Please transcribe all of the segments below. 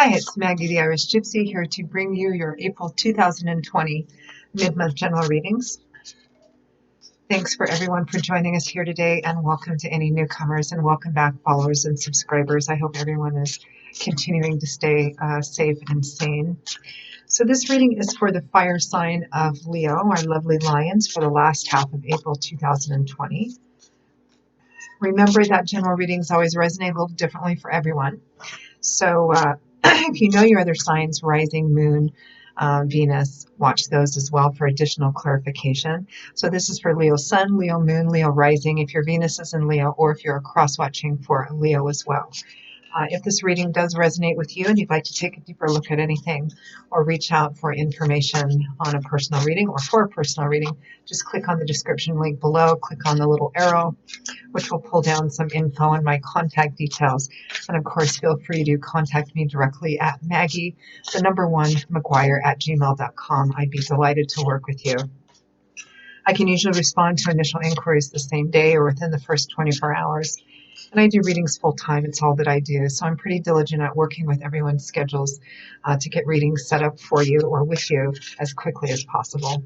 Hi, it's Maggie the Irish Gypsy here to bring you your April 2020 mid-month general readings. Thanks for everyone for joining us here today, and welcome to any newcomers, and welcome back followers and subscribers. I hope everyone is continuing to stay safe and sane. So this reading is for the fire sign of Leo, our lovely lions, for the last half of April 2020. Remember that general readings always resonate a little differently for everyone. So if you know your other signs, rising, moon, Venus, watch those as well for additional clarification. So this is for Leo Sun, Leo Moon, Leo Rising, if your Venus is in Leo, or if you're cross-watching for Leo as well. If this reading does resonate with you and you'd like to take a deeper look at anything or reach out for information on a personal reading or for a personal reading, just click on the description link below, click on the little arrow, which will pull down some info and my contact details. And of course, feel free to contact me directly at Maggie_McGuire@gmail.com. I'd be delighted to work with you. I can usually respond to initial inquiries the same day or within the first 24 hours. And I do readings full time. It's all that I do. So I'm pretty diligent at working with everyone's schedules to get readings set up for you or with you as quickly as possible.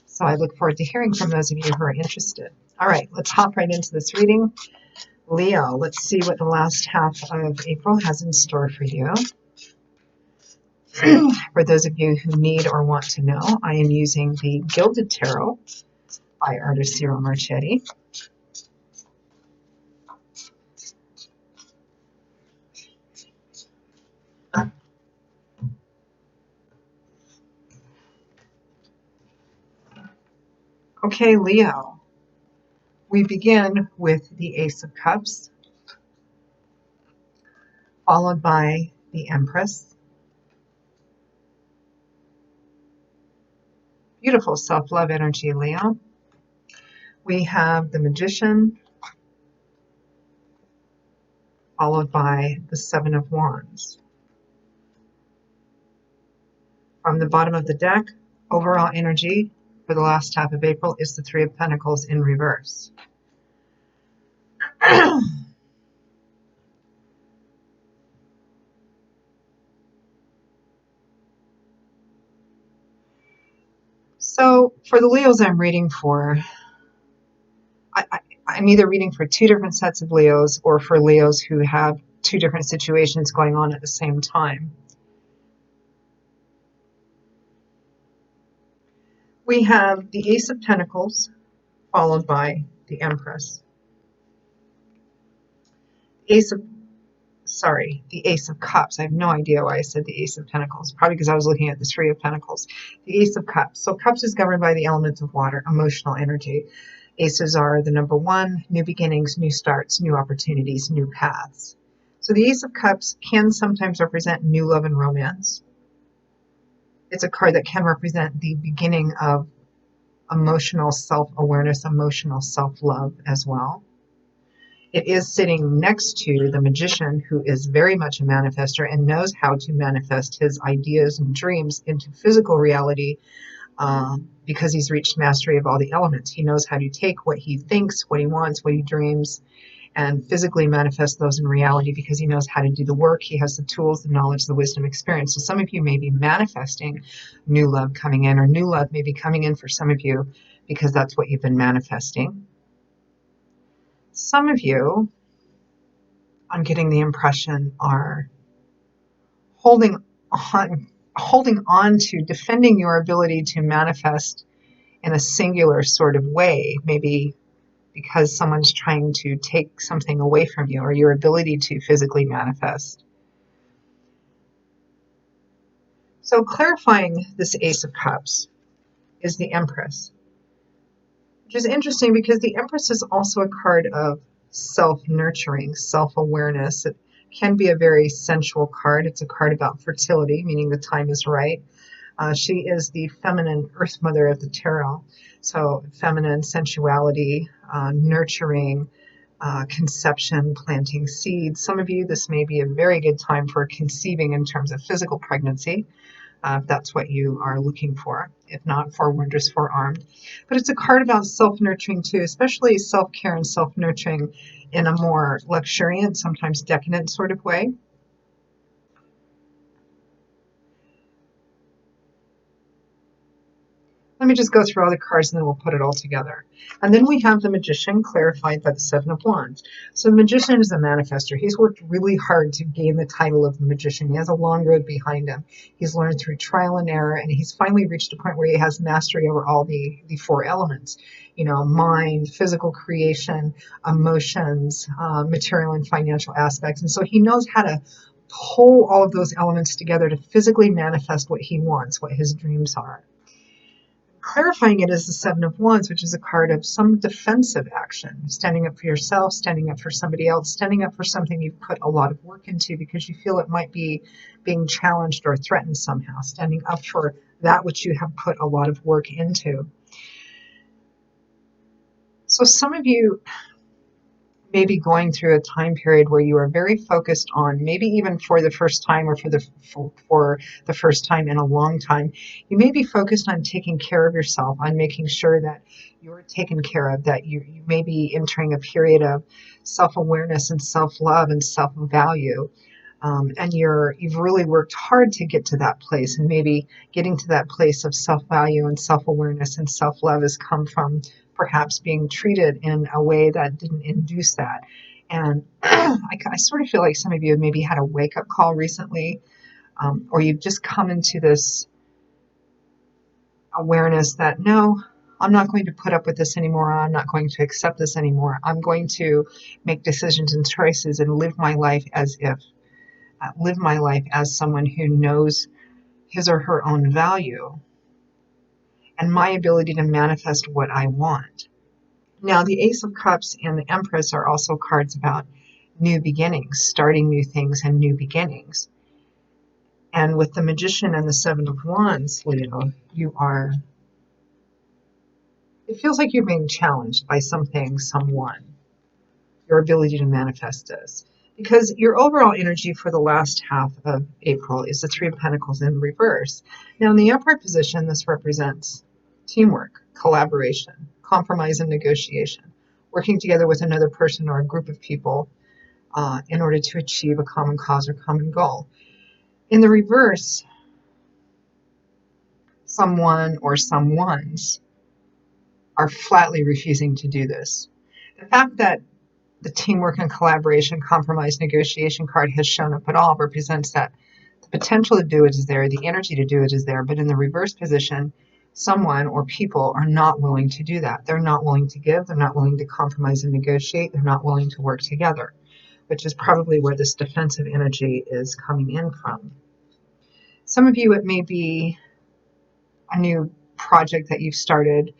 So I look forward to hearing from those of you who are interested. All right, let's hop right into this reading. Leo, let's see what the last half of April has in store for you. For those of you who need or want to know, I am using the Gilded Tarot by artist Ciro Marchetti. Okay, Leo, we begin with the Ace of Cups, followed by the Empress. Beautiful self-love energy, Leo. We have the Magician, followed by the Seven of Wands. From the bottom of the deck, overall energy for the last half of April is the Three of Pentacles in reverse. So for the Leos I'm reading for, I'm either reading for two different sets of Leos or for Leos who have two different situations going on at the same time. We have the Ace of Pentacles, followed by the Empress. The Ace of Cups. I have no idea why I said the Ace of Pentacles. Probably because I was looking at the Three of Pentacles. The Ace of Cups. So Cups is governed by the element of water, emotional energy. Aces are the number one, new beginnings, new starts, new opportunities, new paths. So the Ace of Cups can sometimes represent new love and romance. It's a card that can represent the beginning of emotional self-awareness, emotional self-love as well. It is sitting next to the Magician, who is very much a manifester and knows how to manifest his ideas and dreams into physical reality because he's reached mastery of all the elements. He knows how to take what he thinks, what he wants, what he dreams, and physically manifest those in reality because he knows how to do the work. He has the tools, the knowledge, the wisdom, experience. So some of you may be manifesting new love coming in, or new love may be coming in for some of you because that's what you've been manifesting. Some of you, I'm getting the impression, are holding on to defending your ability to manifest in a singular sort of way, maybe because someone's trying to take something away from you or your ability to physically manifest. So clarifying this Ace of Cups is the Empress, which is interesting because the Empress is also a card of self-nurturing, self-awareness. It can be a very sensual card. It's a card about fertility, meaning the time is right. She is the feminine earth mother of the tarot. So feminine sensuality, nurturing, conception, planting seeds. Some of you, this may be a very good time for conceiving in terms of physical pregnancy, if that's what you are looking for. If not, forward is forearmed. But it's a card about self-nurturing too, especially self-care and self-nurturing in a more luxuriant, sometimes decadent sort of way. Let me just go through all the cards and then we'll put it all together. And then we have the Magician, clarified by the Seven of Wands. So the Magician is a manifester. He's worked really hard to gain the title of the Magician. He has a long road behind him. He's learned through trial and error, and he's finally reached a point where he has mastery over all the four elements. You know, mind, physical creation, emotions, material and financial aspects. And so he knows how to pull all of those elements together to physically manifest what he wants, what his dreams are. Clarifying it is the Seven of Wands, which is a card of some defensive action, standing up for yourself, standing up for somebody else, standing up for something you've put a lot of work into because you feel it might be being challenged or threatened somehow, standing up for that which you have put a lot of work into. So some of you may be going through a time period where you are very focused on, maybe even for the first time or for the first time in a long time, you may be focused on taking care of yourself, on making sure that you're taken care of, that you may be entering a period of self-awareness and self-love and self-value. And you've really worked hard to get to that place, and maybe getting to that place of self-value and self-awareness and self-love has come from perhaps being treated in a way that didn't induce that. And I sort of feel like some of you have maybe had a wake-up call recently, or you've just come into this awareness that, no, I'm not going to put up with this anymore. I'm not going to accept this anymore. I'm going to make decisions and choices and live my life as someone who knows his or her own value and my ability to manifest what I want. Now, the Ace of Cups and the Empress are also cards about new beginnings, starting new things and new beginnings. And with the Magician and the Seven of Wands, Leo, it feels like you're being challenged by something, someone, your ability to manifest this. Because your overall energy for the last half of April is the Three of Pentacles in reverse. Now, in the upright position, this represents teamwork, collaboration, compromise, and negotiation, working together with another person or a group of people in order to achieve a common cause or common goal. In the reverse, someone or someones are flatly refusing to do this. The fact that the teamwork and collaboration, compromise, negotiation card has shown up at all represents that the potential to do it is there, the energy to do it is there, but in the reverse position, someone or people are not willing to do that. They're not willing to give, they're not willing to compromise and negotiate, they're not willing to work together, which is probably where this defensive energy is coming in from. Some of you, it may be a new project that you've started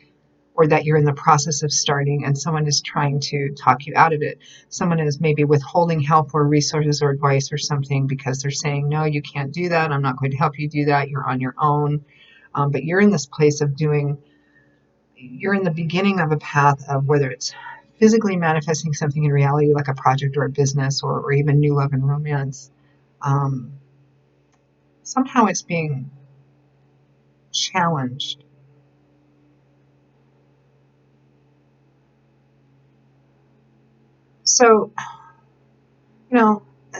or that you're in the process of starting and someone is trying to talk you out of it. Someone is maybe withholding help or resources or advice or something because they're saying, no, you can't do that. I'm not going to help you do that. You're on your own. But you're in this place of you're in the beginning of a path of whether it's physically manifesting something in reality, like a project or a business or even new love and romance. Somehow it's being challenged. So,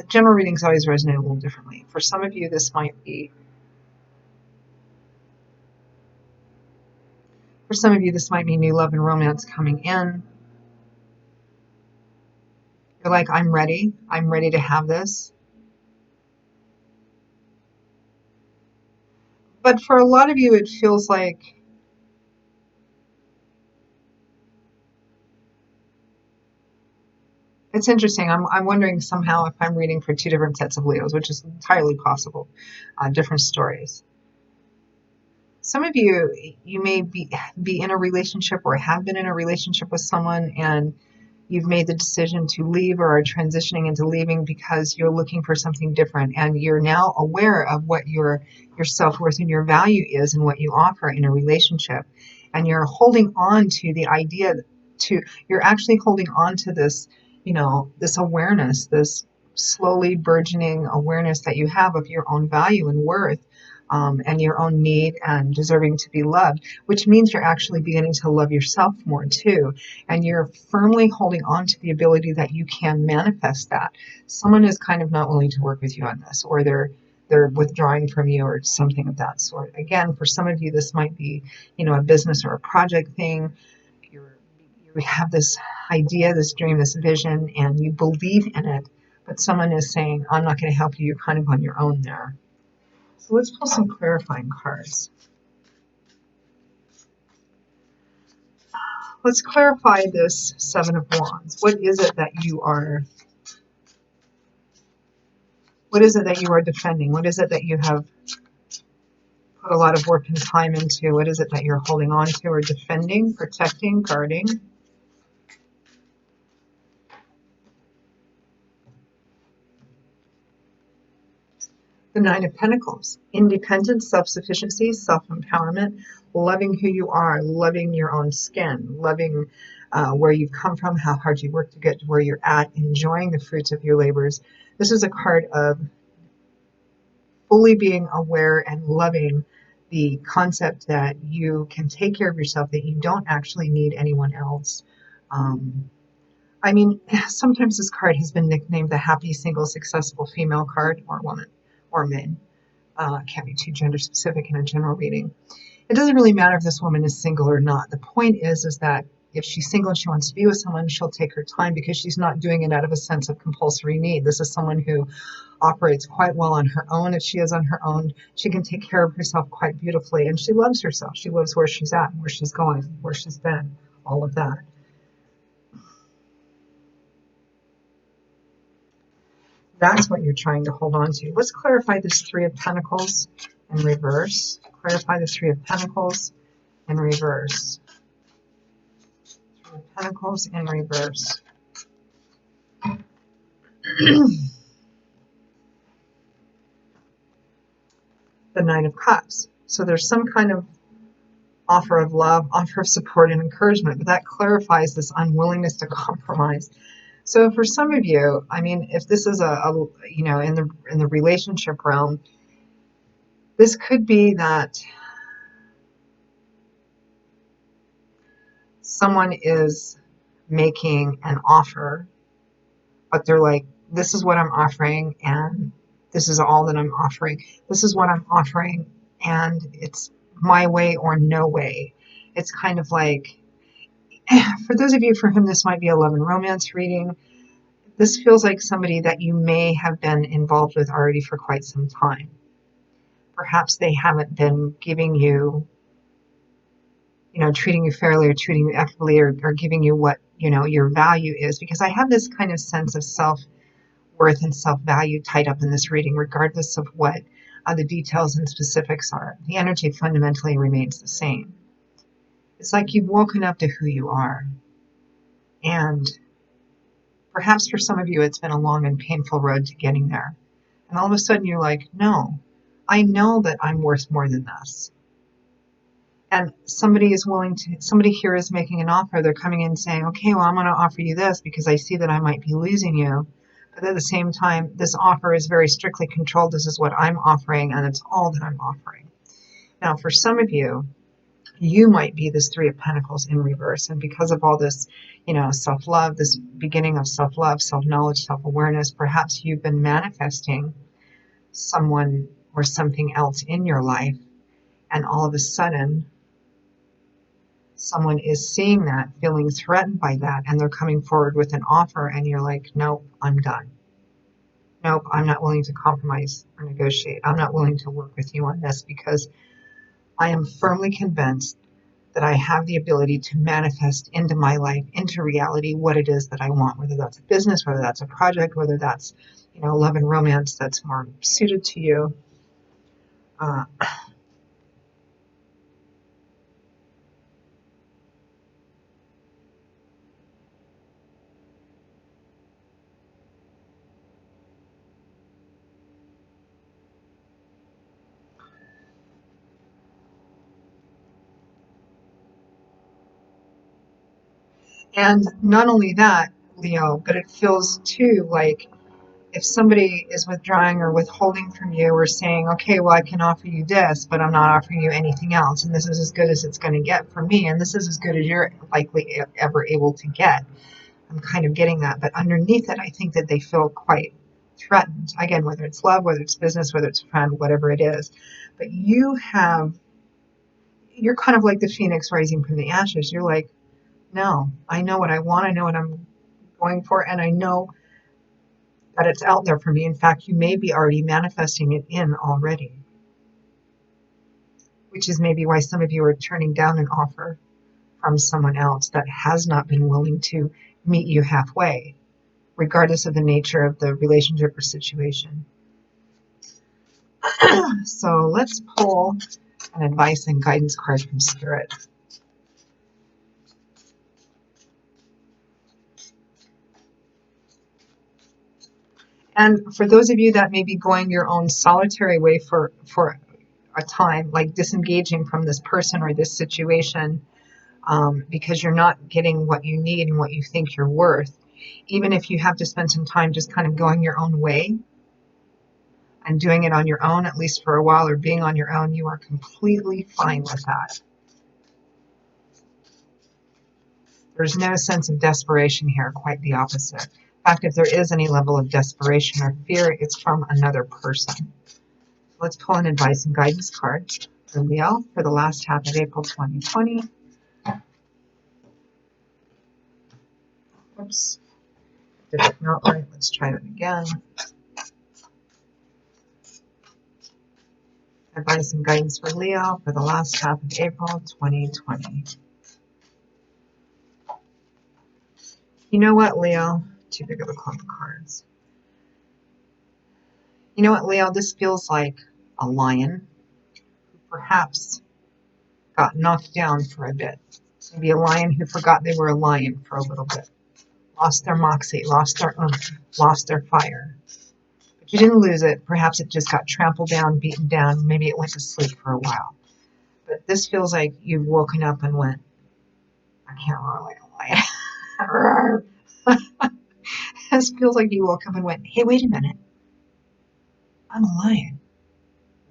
general readings always resonate a little differently. For some of you, this might be new love and romance coming in. You're like, I'm ready to have this. But for a lot of you, it feels like it's interesting. I'm wondering somehow if I'm reading for two different sets of Leos, which is entirely possible, different stories. Some of you may be in a relationship or have been in a relationship with someone and you've made the decision to leave or are transitioning into leaving because you're looking for something different and you're now aware of what your self-worth and your value is and what you offer in a relationship. And you're holding on to the idea you're actually holding on to this, this awareness, this slowly burgeoning awareness that you have of your own value and worth. And your own need and deserving to be loved, which means you're actually beginning to love yourself more too. And you're firmly holding on to the ability that you can manifest that. Someone is kind of not willing to work with you on this, or they're withdrawing from you or something of that sort. Again, for some of you, this might be, a business or a project thing. You're, you have this idea, this dream, this vision, and you believe in it, but someone is saying, I'm not going to help you. You're kind of on your own there. So let's pull some clarifying cards. Let's clarify this Seven of Wands. What is it that you are defending? What is it that you have put a lot of work and time into? What is it that you're holding on to or defending, protecting, guarding? The Nine of Pentacles. Independence, self-sufficiency, self-empowerment, loving who you are, loving your own skin, loving where you've come from, how hard you work to get to where you're at, enjoying the fruits of your labors. This is a card of fully being aware and loving the concept that you can take care of yourself, that you don't actually need anyone else. I mean, sometimes this card has been nicknamed the happy, single, successful female card, or woman, or man. Can't be too gender specific in a general reading. It doesn't really matter if this woman is single or not. The point is that if she's single and she wants to be with someone, she'll take her time because she's not doing it out of a sense of compulsory need. This is someone who operates quite well on her own. If she is on her own, she can take care of herself quite beautifully, and she loves herself. She loves where she's at, where she's going, where she's been, all of that. That's what you're trying to hold on to. Let's clarify this Three of Pentacles in reverse. Clarify the Three of Pentacles in reverse. Three of Pentacles in reverse. The Nine of Cups. So there's some kind of offer of love, offer of support and encouragement, but that clarifies this unwillingness to compromise. So for some of you, I mean, if this is in the relationship realm, this could be that someone is making an offer, but they're like, this is what I'm offering, and this is all that I'm offering. This is what I'm offering, and it's my way or no way. It's kind of like, for those of you for whom this might be a love and romance reading, this feels like somebody that you may have been involved with already for quite some time. Perhaps they haven't been giving you, treating you fairly or treating you equitably or giving you what, your value is. Because I have this kind of sense of self-worth and self-value tied up in this reading, regardless of what the details and specifics are. The energy fundamentally remains the same. It's like you've woken up to who you are. And perhaps for some of you, it's been a long and painful road to getting there. And all of a sudden you're like, no, I know that I'm worth more than this. And somebody here is making an offer. They're coming in saying, okay, well, I'm going to offer you this because I see that I might be losing you. But at the same time, this offer is very strictly controlled. This is what I'm offering, and it's all that I'm offering. Now, for some of you, you might be this Three of Pentacles in reverse. And because of all this, self-love, this beginning of self-love, self-knowledge, self-awareness, perhaps you've been manifesting someone or something else in your life. And all of a sudden, someone is seeing that, feeling threatened by that, and they're coming forward with an offer, and you're like, nope, I'm done. Nope, I'm not willing to compromise or negotiate. I'm not willing to work with you on this because I am firmly convinced that I have the ability to manifest into my life, into reality, what it is that I want, whether that's a business, whether that's a project, whether that's, love and romance that's more suited to you. And not only that, Leo, but it feels too like if somebody is withdrawing or withholding from you or saying, okay, well, I can offer you this, but I'm not offering you anything else. And this is as good as it's going to get for me. And this is as good as you're likely ever able to get. I'm kind of getting that. But underneath it, I think that they feel quite threatened. Again, whether it's love, whether it's business, whether it's a friend, whatever it is. But you're kind of like the phoenix rising from the ashes. You're like, no, I know what I want. I know what I'm going for. And I know that it's out there for me. In fact, you may be already manifesting it in already, which is maybe why some of you are turning down an offer from someone else that has not been willing to meet you halfway, regardless of the nature of the relationship or situation. So let's pull an advice and guidance card from Spirit. And for those of you that may be going your own solitary way for a time, like disengaging from this person or this situation, because you're not getting what you need and what you think you're worth, even if you have to spend some time just kind of going your own way and doing it on your own, at least for a while, or being on your own, you are completely fine with that. There's no sense of desperation here, quite the opposite. In fact, if there is any level of desperation or fear, it's from another person. Let's pull an advice and guidance card for Leo for the last half of April 2020. Oops, did it not right? Let's try that again. Advice and guidance for Leo for the last half of April 2020. You know what, Leo? Too big of a clump of cards. You know what, Leo? This feels like a lion who perhaps got knocked down for a bit. Maybe a lion who forgot they were a lion for a little bit. Lost their moxie, lost their oomph, lost their fire. But you didn't lose it. Perhaps it just got trampled down, beaten down. Maybe it went to sleep for a while. But this feels like you've woken up and went, I can't roar like a lion. This feels like you woke up and went, hey, wait a minute. I'm a lion.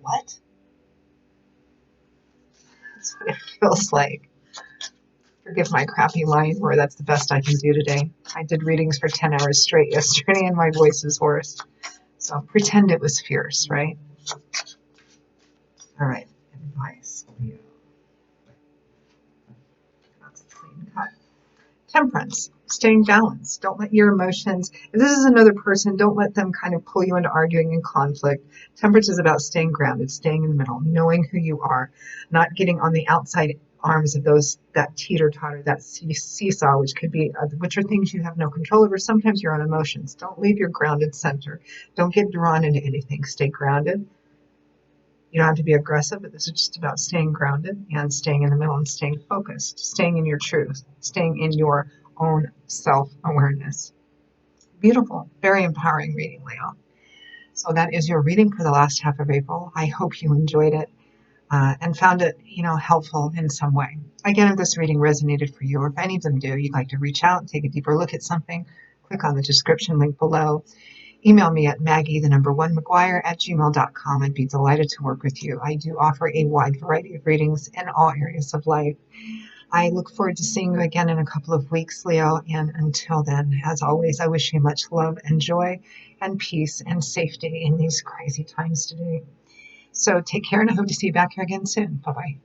What? That's what it feels like. Forgive my crappy lion roar. That's the best I can do today. I did readings for 10 hours straight yesterday and my voice is hoarse. So pretend it was fierce, right? All right, advice. That's a clean cut. Temperance, staying balanced. Don't let your emotions, if this is another person, don't let them kind of pull you into arguing and conflict. Temperance is about staying grounded, staying in the middle, knowing who you are, not getting on the outside arms of those that teeter-totter, that seesaw, which are things you have no control over. Sometimes your own emotions. Don't leave your grounded center. Don't get drawn into anything. Stay grounded. You don't have to be aggressive, but this is just about staying grounded and staying in the middle and staying focused, staying in your truth, staying in your own self-awareness. Beautiful, very empowering reading, Leo. So that is your reading for the last half of April. I hope you enjoyed it and found it, helpful in some way. Again, if this reading resonated for you, or if any of them do, you'd like to reach out, take a deeper look at something, click on the description link below. Email me at maggie1mcguire@gmail.com. I'd be delighted to work with you. I do offer a wide variety of readings in all areas of life. I look forward to seeing you again in a couple of weeks, Leo. And until then, as always, I wish you much love and joy and peace and safety in these crazy times today. So take care, and I hope to see you back here again soon. Bye-bye.